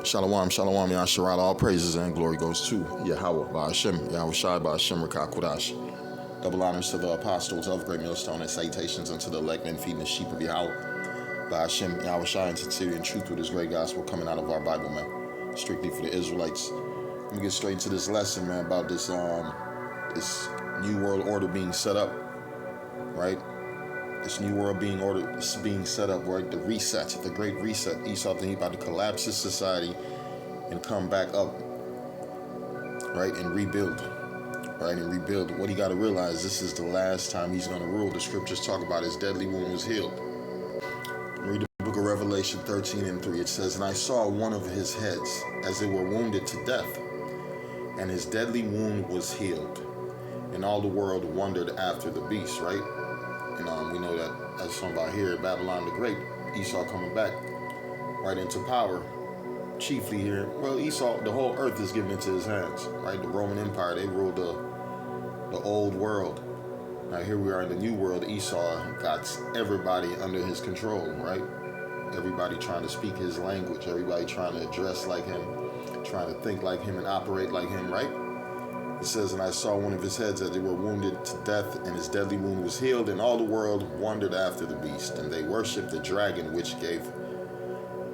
Shalom, shalom, Yasharal. All praises and glory goes to Yahweh, Ba'ashem, Yahweh Shai, Ba'ashem, Rakakudash. Double honors to the apostles of Great Millstone and salutations unto the elect men feeding the sheep of Yahweh, Ba'ashem, Yahweh Shai, in sincerity and truth with his great gospel coming out of our Bible, man. Strictly for the Israelites. Let me get straight into this lesson, man, about this new world order being set up, right? This new world being set up, right? The reset, the great reset. Esau thinking about to collapse his society and come back up, right? And rebuild, right? And rebuild. What he got to realize, this is the last time he's going to rule. The scriptures talk about his deadly wound was healed. Read the book of Revelation 13:3. It says, "And I saw one of his heads as it were wounded to death, and his deadly wound was healed. And all the world wondered after the beast," right? And we know that that's something about here, Babylon the Great, Esau coming back right into power, chiefly here. Well, Esau, the whole earth is given into his hands, right? The Roman Empire, they ruled the old world. Now here we are in the new world. Esau got everybody under his control, right? Everybody trying to speak his language, everybody trying to dress like him, trying to think like him and operate like him, right? It says, "And I saw one of his heads as they were wounded to death, and his deadly wound was healed, and all the world wondered after the beast. And they worshipped the dragon, which gave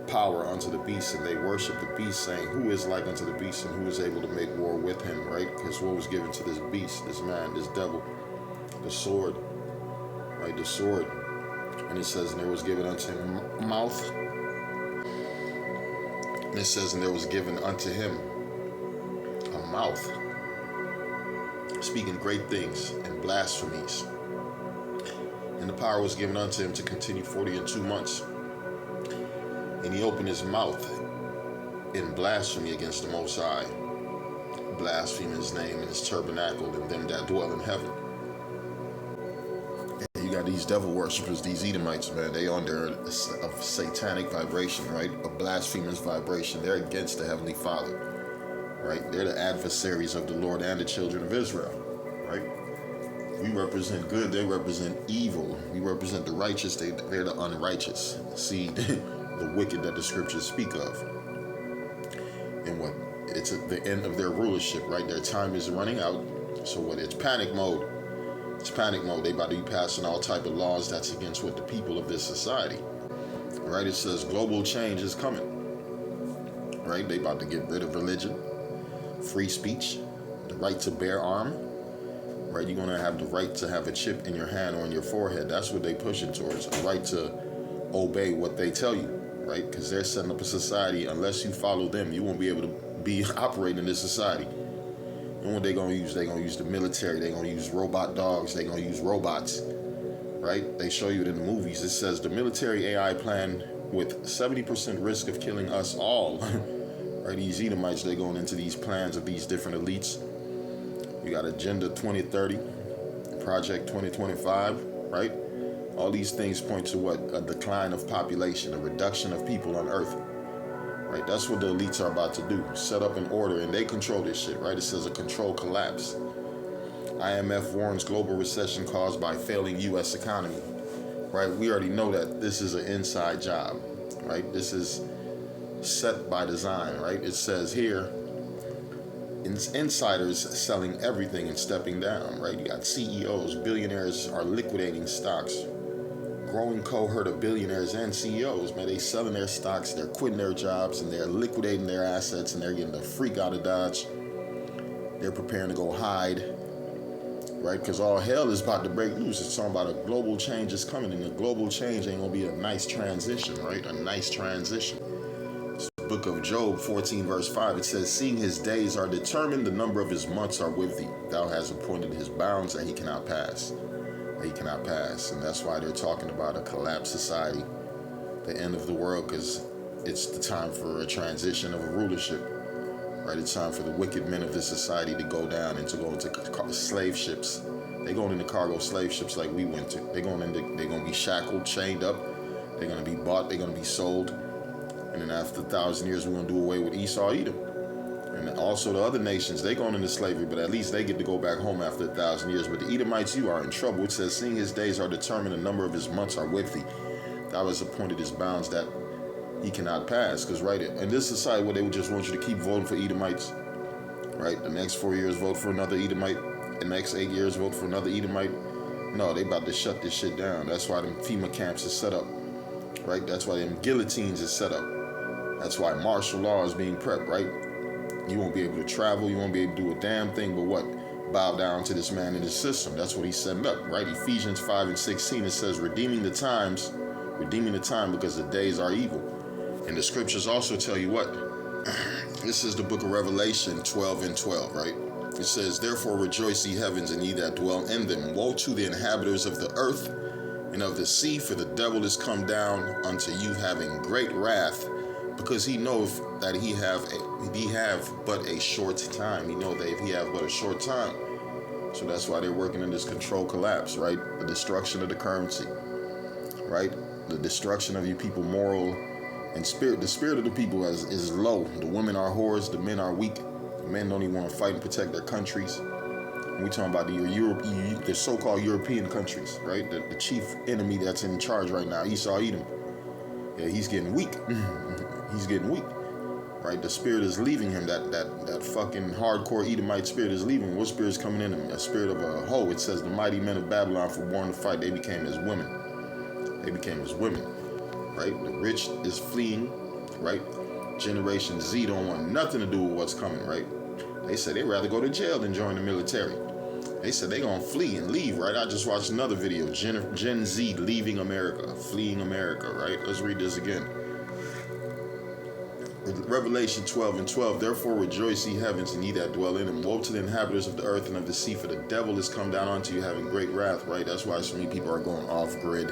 power unto the beast, and they worshipped the beast, saying, Who is like unto the beast, and who is able to make war with him?" Right? Because what was given to this beast, this man, this devil? The sword, right? The sword. And it says, "And there was given unto him a mouth." And it says, "And there was given unto him a mouth, speaking great things and blasphemies. And the power was given unto him to continue 42 months. And he opened his mouth in blasphemy against the Most High, blaspheming his name and his tabernacle and them that dwell in heaven." And you got these devil worshippers, these Edomites, man. They under a satanic vibration, right? A blasphemous vibration. They're against the Heavenly Father. Right? They're the adversaries of the Lord and the children of Israel, right? We represent good, they represent evil. We represent the righteous, they're the unrighteous. See, the wicked that the scriptures speak of. And what? It's at the end of their rulership, right? Their time is running out. So what? It's panic mode. It's panic mode. They about to be passing all type of laws that's against what the people of this society. Right? It says global change is coming. Right? They about to get rid of religion, free speech, the right to bear arm, right? You're going to have the right to have a chip in your hand or on your forehead. That's what they pushing towards, a right to obey what they tell you, right? Because they're setting up a society, unless you follow them, you won't be able to be operating in this society. And what they're going to use? They're going to use the military. They're going to use robot dogs. They're going to use robots, right? They show you it in the movies. It says the military AI plan with 70% risk of killing us all. Right, these Edomites, they're going into these plans of these different elites. You got Agenda 2030, Project 2025, right? All these things point to what? A decline of population, a reduction of people on Earth, right? That's what the elites are about to do. Set up an order, and they control this shit, right? It says a controlled collapse. IMF warns global recession caused by failing U.S. economy, right? We already know that this is an inside job, right? This is set by design, right? It says here, insiders selling everything and stepping down, right? You got CEOs, billionaires are liquidating stocks. Growing cohort of billionaires and CEOs, man, they selling their stocks, they're quitting their jobs, and they're liquidating their assets, and they're getting the freak out of Dodge. They're preparing to go hide, right? Because all hell is about to break loose. It's talking about a global change is coming, and the global change ain't gonna be a nice transition, right? A nice transition. Book of Job 14 verse 5, it says, "Seeing his days are determined, the number of his months are with thee. Thou hast appointed his bounds that he cannot pass." He cannot pass. And that's why they're talking about a collapsed society, the end of the world, because it's the time for a transition of a rulership. Right? It's time for the wicked men of this society to go down and to go into slave ships. They're going into cargo slave ships like we went to. They're going to be shackled, chained up. They're going to be bought. They're going to be sold. And then after 1,000 years, we're going to do away with Esau, Edom. And also the other nations, they're going into slavery, but at least they get to go back home after 1,000 years. But the Edomites, you are in trouble. It says, "Seeing his days are determined, the number of his months are with thee. Thou hast appointed his bounds that he cannot pass. Because, right, in this society where they would just want you to keep voting for Edomites, right? The next 4 years, vote for another Edomite. The next 8 years, vote for another Edomite. No, they about to shut this shit down. That's why them FEMA camps is set up, right? That's why them guillotines is set up. That's why martial law is being prepped, right? You won't be able to travel. You won't be able to do a damn thing but what? Bow down to this man in his system. That's what he's setting up, right? Ephesians 5:16, it says, redeeming the time because the days are evil. And the scriptures also tell you what? This is the book of Revelation 12:12, right? It says, therefore rejoice, ye heavens, and ye that dwell in them. Woe to the inhabitants of the earth and of the sea, for the devil is come down unto you, having great wrath, because he knoweth that he have but a short time. He know that he have but a short time. So that's why they're working in this control collapse, right? The destruction of the currency, right? The destruction of you people moral and spirit. The spirit of the people is low. The women are whores. The men are weak. The men don't even want to fight and protect their countries. And we talking about the so-called European countries, right? The chief enemy that's in charge right now, Esau Edom. Yeah, he's getting weak. He's getting weak, right? The spirit is leaving him. That fucking hardcore Edomite spirit is leaving. What spirit is coming in him? A spirit of a hoe. It says the mighty men of Babylon were born to fight. They became as women. Right? The rich is fleeing, right? Generation Z don't want nothing to do with what's coming, right? They said they'd rather go to jail than join the military. They said they're going to flee and leave, right? I just watched another video, Gen Z leaving America, fleeing America, right? Let's read this again. Revelation 12:12, therefore rejoice, ye heavens, and ye that dwell in them. Woe to the inhabitants of the earth and of the sea, for the devil is come down unto you, having great wrath, right? That's why so many people are going off grid.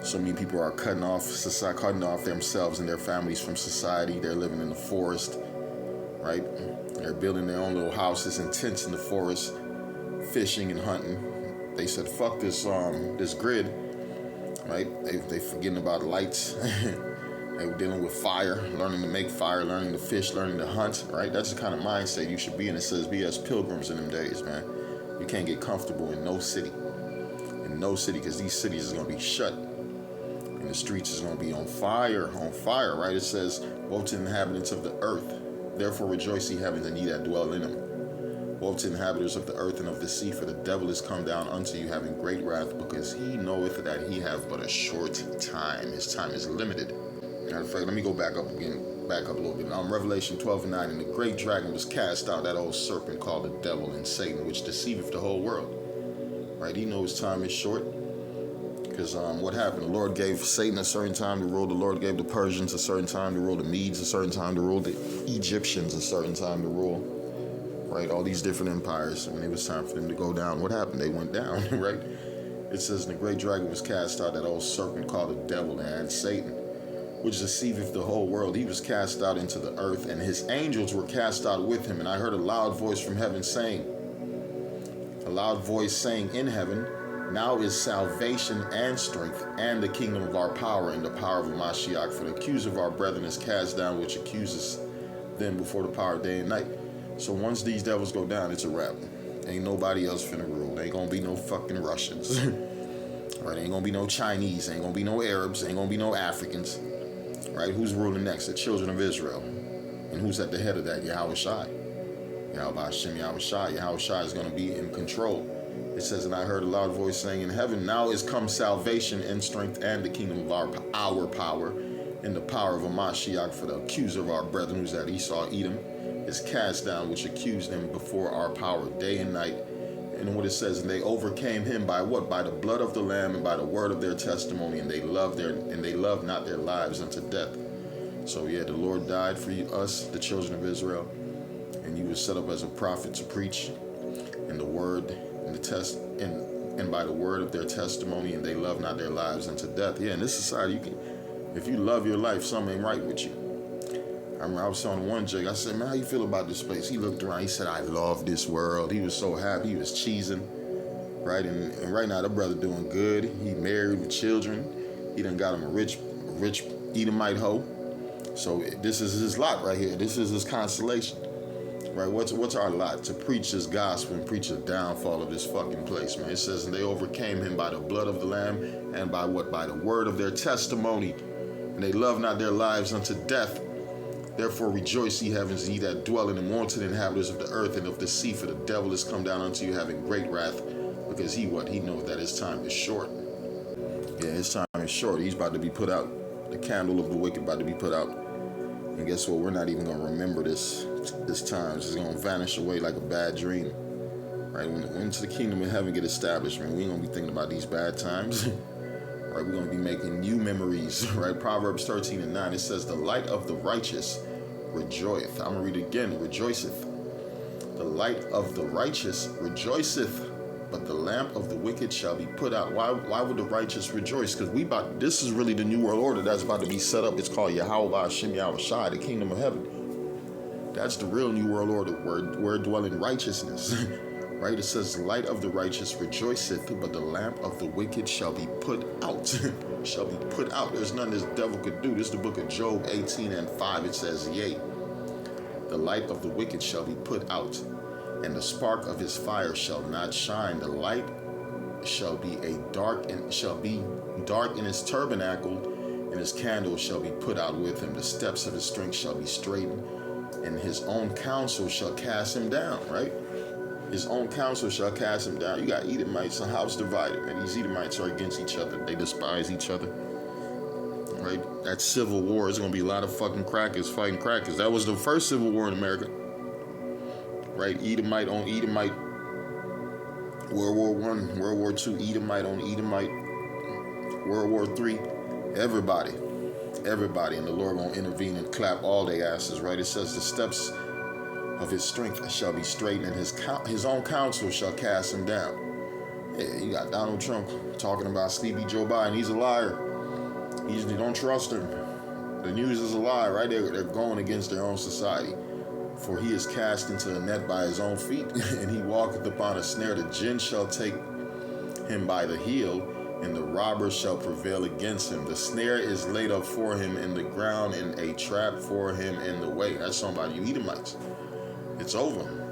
So many people are cutting off themselves and their families from society. They're living in the forest, right? They're building their own little houses and tents in the forest, fishing and hunting. They said, fuck this grid, right? They forgetting about lights. They were dealing with fire, learning to make fire, learning to fish, learning to hunt, right? That's the kind of mindset you should be in. It says be as pilgrims in them days, man. You can't get comfortable in no city. Because these cities is going to be shut. And the streets is going to be on fire, right? It says, woe to the inhabitants of the earth. Therefore rejoice, ye heavens, and ye that dwell in them. Woe to the inhabitants of the earth and of the sea, for the devil is come down unto you, having great wrath, because he knoweth that he have but a short time. His time is limited. Matter of fact, let me go back up a little bit. Revelation 12:9, and the great dragon was cast out, that old serpent called the devil and Satan, which deceiveth the whole world. Right? He knows time is short. Because what happened? The Lord gave Satan a certain time to rule. The Lord gave the Persians a certain time to rule. The Medes a certain time to rule. The Egyptians a certain time to rule. Right? All these different empires. When it was time for them to go down, what happened? They went down, right? It says, and the great dragon was cast out, that old serpent called the devil and Satan, which deceiveth the whole world. He was cast out into the earth, and his angels were cast out with him. And I heard a loud voice from heaven saying in heaven, now is salvation and strength and the kingdom of our power and the power of Mashiach. For the accuser of our brethren is cast down, which accuses them before the power day and night. So once these devils go down, it's a wrap. Ain't nobody else finna rule. Ain't gonna be no fucking Russians. Right? Ain't gonna be no Chinese. Ain't gonna be no Arabs. Ain't gonna be no Africans. Right? Who's ruling next? The children of Israel. And who's at the head of that? Yahweh Shai. Yahweh Shai. Yahweh Shai is going to be in control. It says, and I heard a loud voice saying in heaven, now is come salvation and strength and the kingdom of our power and the power of a Mashiach. For the accuser of our brethren, who's at Esau Edom, is cast down, which accused them before our power day and night. And what it says, and they overcame him by what? By the blood of the Lamb and by the word of their testimony, and they loved not their lives unto death. So yeah, the Lord died for us, the children of Israel, and he was set up as a prophet to preach in the word and and by the word of their testimony, and they love not their lives unto death. Yeah, in this society, if you love your life, something ain't right with you. I remember I was telling one Jake, I said, man, how you feel about this place? He looked around, he said, I love this world. He was so happy, he was cheesing, right? And right now, the brother doing good. He married with children. He done got him a rich Edomite hoe. So this is his lot right here. This is his consolation, right? What's our lot? To preach this gospel and preach the downfall of this fucking place, man. It says, and they overcame him by the blood of the Lamb and by what? By the word of their testimony. and they love not their lives unto death. Therefore rejoice, ye heavens, ye that dwell in them, to the inhabitants of the earth and of the sea, for the devil is come down unto you, having great wrath, because he knows that his time is short. Yeah, his time is short. He's about to be put out. The candle of the wicked about to be put out. And guess what? We're not even going to remember this time. It's going to vanish away like a bad dream. Right? When the kingdom of heaven get established, man, we ain't going to be thinking about these bad times. Right? We're going to be making new memories. Right? Proverbs 13:9, it says, the light of the righteous rejoiceth. I'm going to read it again. Rejoiceth. The light of the righteous rejoiceth, but the lamp of the wicked shall be put out. Why would the righteous rejoice? Because this is really the new world order that's about to be set up. It's called Yahweh Hashem Yahweh Shai, the kingdom of heaven. That's the real new world order where dwelling righteousness. Right? It says the light of the righteous rejoiceth, but the lamp of the wicked shall be put out. Shall be put out. There's nothing this devil could do. This is the book of Job 18:5. It says, yea, the light of the wicked shall be put out, and the spark of his fire shall not shine. The light shall be dark in his tabernacle, and his candle shall be put out with him. The steps of his strength shall be straightened, and his own counsel shall cast him down. Right? His own counsel shall cast him down. You got Edomites, a house divided, and these Edomites are against each other. They despise each other. Right? That civil war is going to be a lot of fucking crackers fighting crackers. That was the first civil war in America. Right? Edomite on Edomite. World War I, World War II, Edomite on Edomite. World War III. Everybody. And the Lord gonna intervene and clap all their asses. Right? It says the steps of his strength shall be straightened, and his own counsel shall cast him down. Yeah, you got Donald Trump talking about sleepy Joe Biden. He's a liar. You don't trust him. The news is a lie, right? They're going against their own society. For he is cast into a net by his own feet, and he walketh upon a snare. The gin shall take him by the heel, and the robber shall prevail against him. The snare is laid up for him in the ground, and a trap for him in the way. That's somebody, you Edomites. It's over.